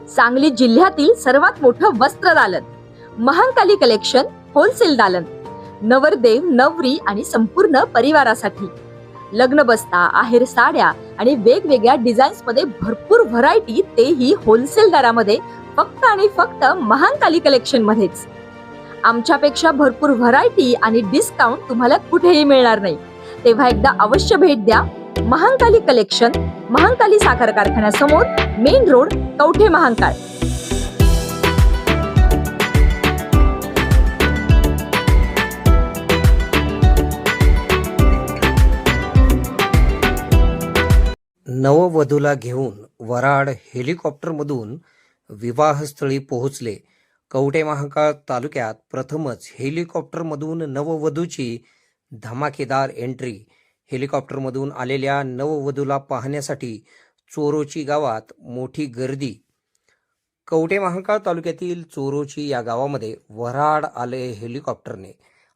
सांगली जिल्ह्यातील सर्वात मोठं वस्त्र दालन, महांकाली कलेक्शन होलसेल दालन, नवरदेव नवरी आणि संपूर्ण परिवारासाठी लग्न बस्ता, आहेर साड्या आणि वेगवेगळ्या डिझाईन्स मध्ये भरपूर व्हरायटी, तेही होलसेल दरामध्ये, फक्त आणि फक्त महांकाली कलेक्शन मध्येच. आमच्यापेक्षा भरपूर व्हरायटी आणि डिस्काउंट तुम्हाला कुठेही मिळणार नाही. तेव्हा एकदा अवश्य भेट द्या. महांकाली कलेक्शन, महांकाली साखर कारखान्यासमोर, मेन रोड, कवठे महांकाळ. नववधूला घेऊन वराड हेलिकॉप्टरमधून विवाहस्थळी पोहोचले. कवठे महांकाळ तालुक्यात प्रथमच हेलिकॉप्टरमधून नववधूची धमाकेदार एंट्री. हेलिकॉप्टरमधून आलेल्या नववधूला पाहण्यासाठी चोरोची गावात मोठी गर्दी. कवठे महांकाळ तालुक्यातील चोरोची या गावामध्ये वराड आले हेलिकॉप्टरने.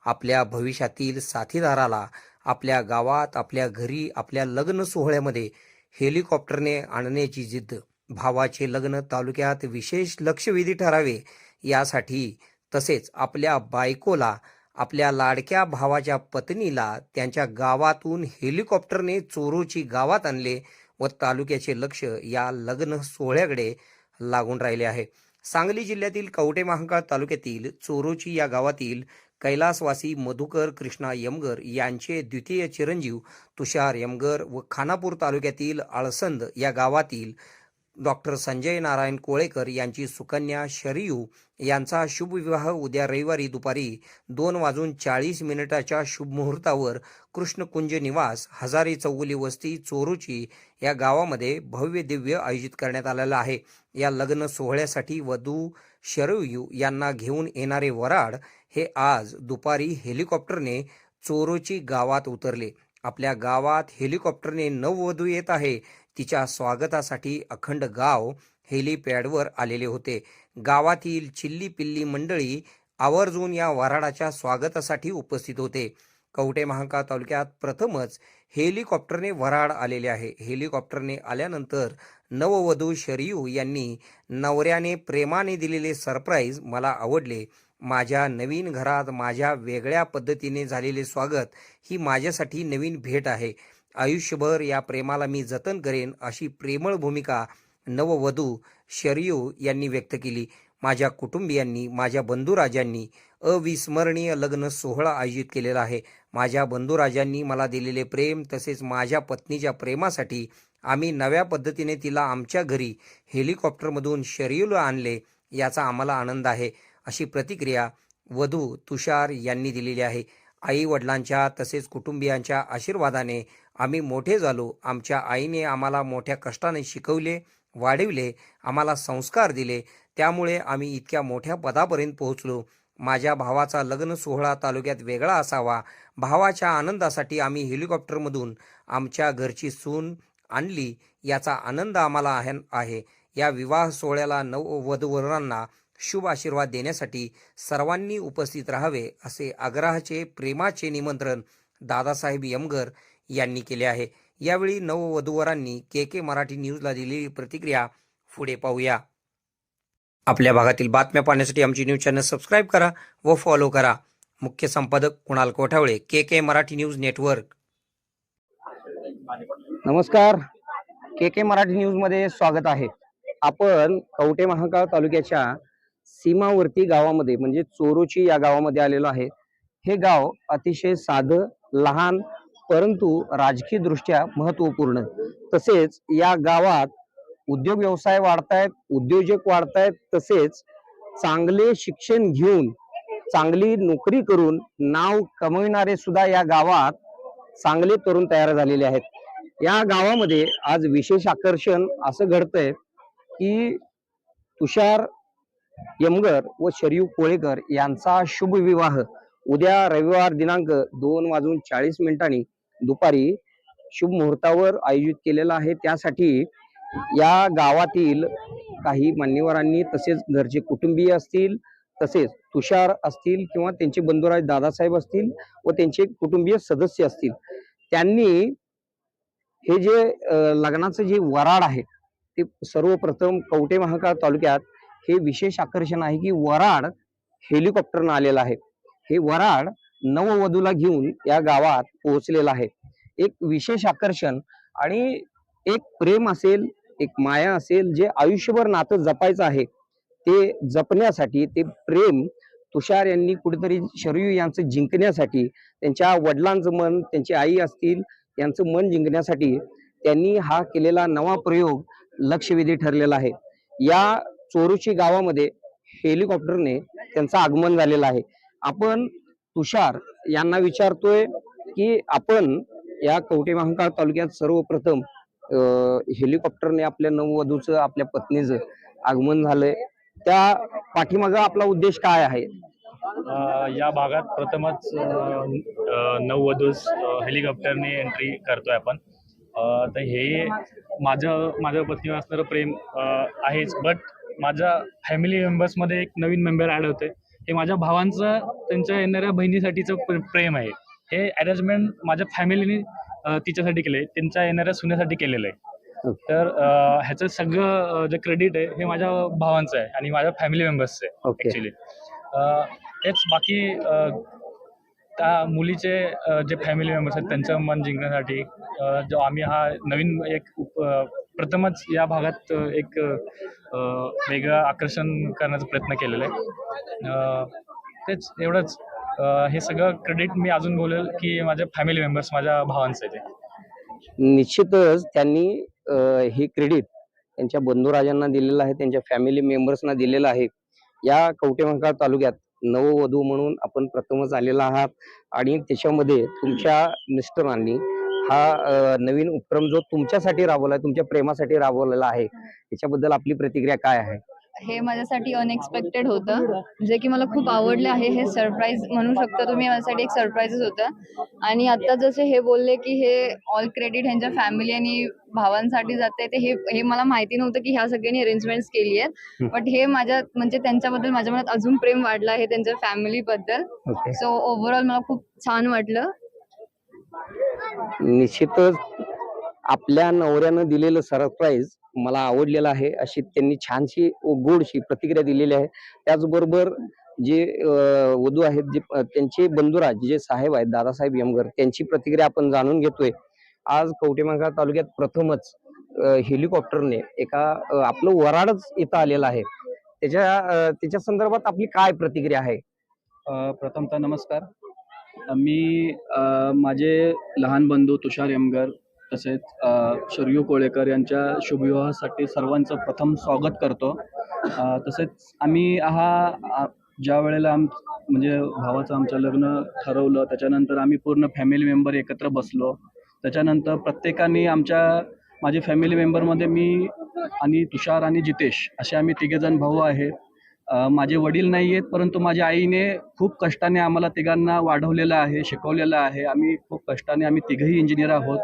आपल्या भविष्यातील साथीदाराला आपल्या गावात, आपल्या घरी, आपल्या लग्न सोहळ्यामध्ये हेलिकॉप्टरने आणण्याची जिद्द. भावाचे लग्न तालुक्यात विशेष लक्षवेधी ठरावे यासाठी, तसेच आपल्या बायकोला, आपल्या लाडक्या भावाच्या पत्नीला त्यांच्या गावातून हेलिकॉप्टरने चोरोची गावात आणले व तालुक्याचे लक्ष या लग्न सोहळ्याकडे लागून राहिले आहे. सांगली जिल्ह्यातील कवठे महांकाळ तालुक्यातील चोरोची या गावातील कैलासवासी मधुकर कृष्णा यमगर यांचे द्वितीय चिरंजीव तुषार यमगर व खानापूर तालुक्यातील आळसंद या गावातील डॉक्टर संजय नारायण कोळेकर यांची सुकन्या शरयू यांचा शुभविवाह उद्या रविवारी दुपारी 2:40 शुभमुहूर्तावर कृष्णकुंज निवास, हजारी चौगुली वस्ती, चोरोची या गावामध्ये भव्य दिव्य आयोजित करण्यात आलेला आहे. या लग्न सोहळ्यासाठी वधू शरयू यांना घेऊन येणारे वराड हे आज दुपारी हेलिकॉप्टरने चोरोची गावात उतरले. आपल्या गावात हेलिकॉप्टरने नववधू येत आहे, तिच्या स्वागतासाठी अखंड गाव हेलिपॅडवर आलेले होते. गावातील चिल्ली पिल्ली मंडळी आवर्जून या वराडाच्या स्वागतासाठी उपस्थित होते. कवठे महांकाळ तालुक्यात प्रथमच हेलिकॉप्टरने वराड आलेले आहे. हेलिकॉप्टरने आल्यानंतर नववधू शरयू यांनी नवऱ्याने प्रेमाने दिलेले सरप्राईज मला आवडले. माझ्या नवीन घरात माझ्या वेगळ्या पद्धतीने झालेले स्वागत ही माझ्यासाठी नवीन भेट आहे. आयुष्यभर या प्रेमाला मी जतन करेन, अशी प्रेमळ भूमिका नववधू शरयू यांनी व्यक्त केली. माझ्या कुटुंबियांनी, माझ्या बंधुराजांनी अविस्मरणीय लग्न सोहळा आयोजित केलेला आहे. माझ्या बंधुराजांनी मला दिलेले प्रेम, तसेच माझ्या पत्नीच्या प्रेमासाठी आम्ही नव्या पद्धतीने तिला आमच्या घरी हेलिकॉप्टरमधून शरयूला आणले, याचा आम्हाला आनंद आहे, अशी प्रतिक्रिया वधू तुषार यांनी दिलेली आहे. आई वडिलांच्या तसेच कुटुंबियांच्या आशीर्वादाने आम्ही मोठे झालो. आमच्या आईने आम्हाला मोठ्या कष्टाने शिकवले, वाढविले, आम्हाला संस्कार दिले, त्यामुळे आम्ही इतक्या मोठ्या पदापर्यंत पोहोचलो. माझ्या भावाचा लग्न सोहळा तालुक्यात वेगळा असावा, भावाच्या आनंदासाठी आम्ही हेलिकॉप्टरमधून आमच्या घरची सून आणली, याचा आनंद आम्हाला आहे. या विवाह सोहळ्याला नववधूवरांना शुभ आशीर्वाद देण्यासाठी सर्वांनी उपस्थित राहावे, असे आग्रहाचे प्रेमाचे निमंत्रण दादासाहेब यमगर यांनी केले आहे. यावेळी नववधूवरांनी के मराठी न्यूजला दिलेली प्रतिक्रिया पुढे पाहूया. आपल्या भागातील बातम्या पाहण्यासाठी आमची न्यूज चॅनल सबस्क्राईब करा व फॉलो करा. मुख्य संपादक कुणाल कोठावळे, के मराठी न्यूज नेटवर्क. नमस्कार, के मराठी न्यूज मध्ये स्वागत आहे. आपण कवठे महांकाळ तालुक्याच्या सीमावर्ती गावामध्ये म्हणजे चोरोची या गावामध्ये आलेलो आहे. हे गाव अतिशय साधं, लहान, परंतु राजकीय दृष्ट्या महत्वपूर्ण. तसेच या गावात उद्योग व्यवसाय वाढतायत, उद्योजक वाढतायत, तसेच चांगले शिक्षण घेऊन चांगली नोकरी करून नाव कमविणारे सुद्धा या गावात चांगले तरुण तयार झालेले आहेत. या गावामध्ये आज विशेष आकर्षण असं घडतंय की तुषार यमगर व शरयू कोळेकर यांचा शुभ विवाह उद्या रविवार दिनांक 2:40 दुपारी शुभ मुहूर्तावर आयोजित केलेला आहे. त्यासाठी या गावातील काही मान्यवरांनी, तसेच घरचे कुटुंबीय असतील, तसेच तुषार असतील किंवा त्यांचे बंधुराज दादासाहेब असतील व त्यांचे कुटुंबीय सदस्य असतील, त्यांनी हे जे लग्नाचं जे वराड आहे ते सर्वप्रथम कवठे महांकाळ तालुक्यात हे विशेष आकर्षण आहे की वराड हेलिकॉप्टरनं आलेलं आहे. हे वराड नववधूला घेऊन या गावात पोहोचलेलं आहे. एक विशेष आकर्षण आणि एक प्रेम असेल, एक माया असेल, जे आयुष्यभर नातं जपायचं आहे, ते जपण्यासाठी ते प्रेम तुषार यांनी कुठेतरी शरयू यांचं जिंकण्यासाठी, त्यांच्या वडिलांचं मन, त्यांची आई असतील यांचं मन जिंकण्यासाठी त्यांनी हा केलेला नवा प्रयोग लक्षवेधी ठरलेला आहे. या चोरुची गावामध्ये हेलिकॉप्टरने त्यांचं आगमन झालेलं आहे. आपण तुषार यांना विचारतोय की आपण या कवठे महांकाळ तालुक्यात सर्वप्रथम हेलिकॉप्टरने आपल्या नववधूचं, आपल्या पत्नीचं आगमन झालंय, त्या पाठीमागं आपला उद्देश काय आहे? या भागात प्रथमच नववधूस हेलिकॉप्टरने एंट्री करतोय आपण. तर हे माझ्या पत्नीवर असणारं प्रेम आहेच, बट माझ्या फॅमिली मेंबर्समध्ये एक नवीन मेंबर ॲड होते. हे माझ्या भावांचं त्यांच्या येणाऱ्या बहिणीसाठीचं प्रेम आहे. हे अरेंजमेंट माझ्या फॅमिलीने तिच्यासाठी केले, त्यांच्या येणाऱ्या सुनेसाठी केलेलं आहे. तर ह्याचं सगळं जे क्रेडिट आहे हे माझ्या भावांचं आहे आणि माझ्या फॅमिली मेंबर्सचं आहे ओके. ॲक्च्युली. तेच बाकी त्या मुलीचे जे फॅमिली मेंबर्स आहेत त्यांचं मन जिंकण्यासाठी जो आम्ही हा नवीन एक प्रथमच या भागात एक वेगळं आकर्षण करण्याचा प्रयत्न केलेला आहे. तेच एवढंच. हे सगळं क्रेडिट मी अजून बोलेल की माझ्या फॅमिली मेंबर्स, माझ्या भावांचं आहे ते. निश्चितच त्यांनी हे क्रेडिट त्यांच्या बंधुराजांना दिलेलं आहे, त्यांच्या फॅमिली मेंबर्सना दिलेलं आहे. या कवठे महांकाळ तालुक्यात नववधू म्हणून आपण प्रथमच आलेला आहात आणि त्याच्यामध्ये तुमच्या मिस्टरांनी हा नवीन उपक्रम जो तुमच्यासाठी राबवलाय, तुमच्या प्रेमासाठी राबवलेला आहे, त्याच्याबद्दल आपली प्रतिक्रिया काय आहे? हे माझ्यासाठी अनएक्सपेक्टेड होतं, जे की मला खूप आवडले आहे. हे सरप्राईज म्हणू शकता तुम्ही, माझ्यासाठी एक सरप्राईजच होतं. आणि आता जसे हे बोलले की हे ऑल क्रेडिट ह्यांच्या फॅमिली आणि भावांसाठी जाते, ते हे मला माहिती नव्हतं की ह्या सगळ्यांनी अरेंजमेंट्स केली आहेत. बट हे माझ्या म्हणजे त्यांच्याबद्दल माझ्या मनात अजून प्रेम वाढलं आहे त्यांच्या फॅमिलीबद्दल. ओके. सो ओव्हरऑल मला खूप छान वाटलं. निश्चितच आपल्या नवऱ्यानं दिलेलं सरप्राईज मला आवडलेलं आहे, अशी त्यांनी छानशी गोडशी प्रतिक्रिया दिलेली आहे. त्याचबरोबर जे वधू आहेत, जे त्यांचे बंधुराज जे साहेब आहेत, दादासाहेब यमगर, त्यांची प्रतिक्रिया आपण जाणून घेतोय. आज कवठे महांकाळ तालुक्यात प्रथमच हेलिकॉप्टरने एका आपलं वराडच इथं आलेलं आहे. त्याच्या संदर्भात आपली काय प्रतिक्रिया आहे? प्रथमतः नमस्कार. मी माझे लहान बंधू तुषार यमगर तसेच शरयू कोळेकर यांच्या शुभविवाहासाठी सर्वांचं प्रथम स्वागत करतो. तसेच आम्ही ज्या वेळेला म्हणजे भावाचं आमचं लग्न ठरवलं, त्याच्यानंतर आम्ही पूर्ण फॅमिली मेंबर एकत्र बसलो. त्याच्यानंतर प्रत्येकाने माझे फॅमिली मेंबरमध्ये मी आणि तुषार आणि जितेश असे आम्ही तिघेजण भाऊ आहेत. माझे वडील नाही आहेत, परंतु माझ्या आईने खूप कष्टाने आम्हाला तिघांना वाढवलेलं आहे, शिकवलेलं आहे. आम्ही खूप कष्टाने, आम्ही तिघंही इंजिनियर आहोत,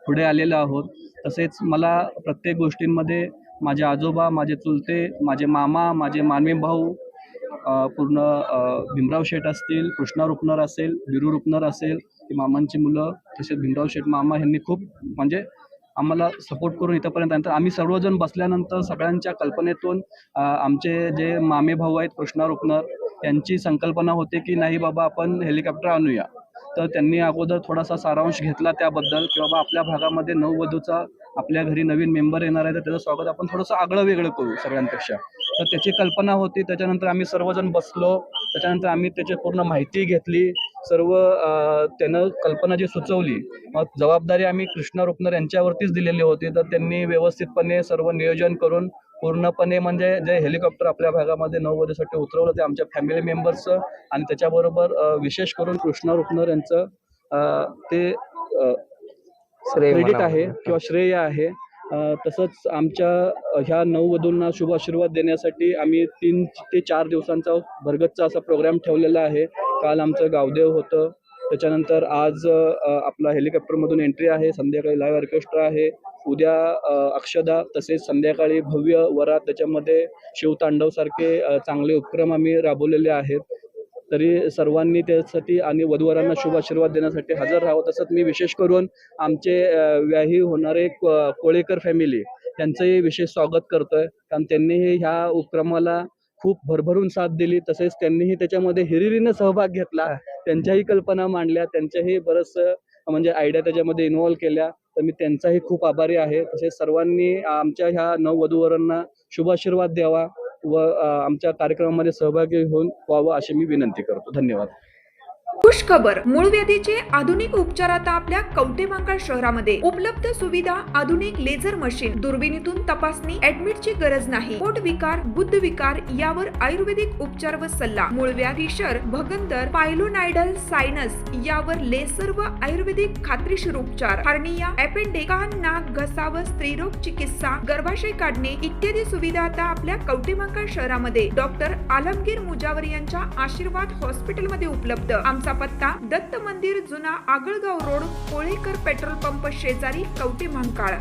पुढे आलेलो आहोत. तसेच मला प्रत्येक गोष्टींमध्ये माझे आजोबा, माझे चुलते, माझे मामा, माझे मानवी भाऊ, पूर्ण भीमराव शेठ असतील, कृष्णा रुपनर असेल, बिरू रुपनर असेल, ती मामांची मुलं, तसेच भीमराव शेठ मामा यांनी खूप म्हणजे आम्हाला सपोर्ट करून इथंपर्यंत. नंतर आम्ही सर्वजण बसल्यानंतर सगळ्यांच्या कल्पनेतून आमचे जे मामे भाऊ आहेत कृष्णा रुपनर, यांची संकल्पना होती की नाही बाबा आपण हेलिकॉप्टर आणूया. तर त्यांनी अगोदर थोडासा सारांश घेतला त्याबद्दल की बाबा आपल्या भागामध्ये नववधूचा आपल्या घरी नवीन मेंबर येणार आहे, तर त्याचं स्वागत आपण थोडंसं आगळं वेगळं करू सगळ्यांपेक्षा. तर त्याची कल्पना होती. त्याच्यानंतर आम्ही सर्वजण बसलो. त्याच्यानंतर आम्ही त्याची पूर्ण माहिती घेतली. सर्व त्यानं कल्पना जी सुचवली, मग जबाबदारी आम्ही कृष्णा रुपनर यांच्यावरतीच दिलेली होती. तर त्यांनी व्यवस्थितपणे सर्व नियोजन करून पूर्णपणे म्हणजे जे हेलिकॉप्टर आपल्या भागामध्ये नववधूसाठी उतरवलं ते आमच्या फॅमिली मेंबर्सचं आणि त्याच्याबरोबर विशेष करून कृष्णा रुपनर यांचं ते क्रेडिट आहे किंवा श्रेय आहे. तसंच आमच्या ह्या नववधूंना शुभ आशीर्वाद देण्यासाठी आम्ही 3 ते 4 दिवसांचा भरगतचा असा प्रोग्राम ठेवलेला आहे. काल आमचं गावदेव होतं, त्याच्यानंतर आज आपला हेलिकॉप्टरमधून एंट्री आहे, संध्याकाळी लाईव्ह ऑर्केस्ट्रा आहे, उद्या अक्षदा, तसेच संध्याकाळी भव्य वरात, त्याच्यामध्ये शिवतांडवसारखे चांगले उपक्रम आम्ही राबवलेले आहेत. तरी सर्वांनी त्यासाठी आणि वधूवरांना शुभ आशीर्वाद देण्यासाठी हजर राहावं. तसंच मी विशेष करून आमचे व्याही होणारे कोळेकर फॅमिली त्यांचंही विशेष स्वागत करतोय, कारण त्यांनीही ह्या उपक्रमाला खूप भरभरून साथ दिली. तसेच त्यांनीही त्याच्यामध्ये हिरिरीने सहभाग घेतला, त्यांच्याही कल्पना मांडल्या, त्यांच्याही बरंचसं म्हणजे आयडिया त्याच्यामध्ये इन्व्हॉल्व केल्या. तर मी त्यांचाही खूप आभारी आहे. तसेच सर्वांनी आमच्या ह्या नववधूवरांना शुभ आशीर्वाद द्यावा व आमच्या कार्यक्रमामध्ये सहभागी होऊन व्हावं अशी मी विनंती करतो. धन्यवाद. खुश खबर, मूळ व्याधीचे आधुनिक उपचार आता आपल्या कवठेमहांकाळ शहरामध्ये उपलब्ध. सुविधा, आधुनिक लेझर मशीन, दुर्बिणीतून तपासणी, ऍडमिटची गरज नाही. पोट विकार, बुद्ध विकार यावर आयुर्वेदिक उपचार व सल्ला. मूळ व्याधी, शर, भगंदर, पायलोनायडल, सायनस यावर लेसर व आयुर्वेदिक खात्रीशीर उपचार. हार्निया, अपेंडिक्स, कान, नाक, घसा व स्त्रीरोग चिकित्सा, गर्भाशय काढणे इत्यादी सुविधा आता आपल्या कवठेमहांकाळ शहरामध्ये डॉक्टर आलमगीर मुजावर यांच्या आशीर्वाद हॉस्पिटलमध्ये उपलब्ध. आमचा पत्ता दत्त मंदिर, जुना Agalgaon road, Kolekar petrol pump शेजारी, कवठेमहांकाळ.